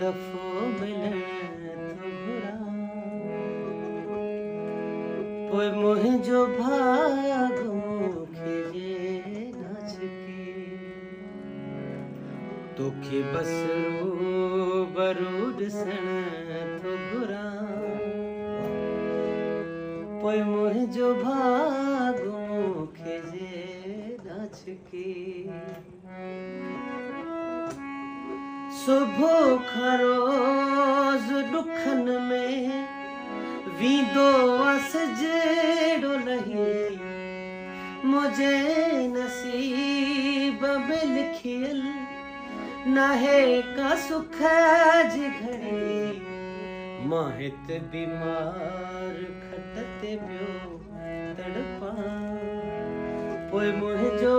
दफ़ो मिलण थो घुरां, पोइ मुंहिंजो भाग मूंखे जे न छिके, तोखे बस रूबरू ॾिसण थो घुरां, पोइ मुंहिंजो भाग मूंखे जे न छिके। सुबुह खां रोज़ ॾुखनि में वींदो हुअसि जहिड़ो लही, मुंहिंजे नसीब में लिखियल नाहे का सुख जी घड़ी, मां हिते बीमार खट ते पियो तड़पां, पोइ मुंहिंजो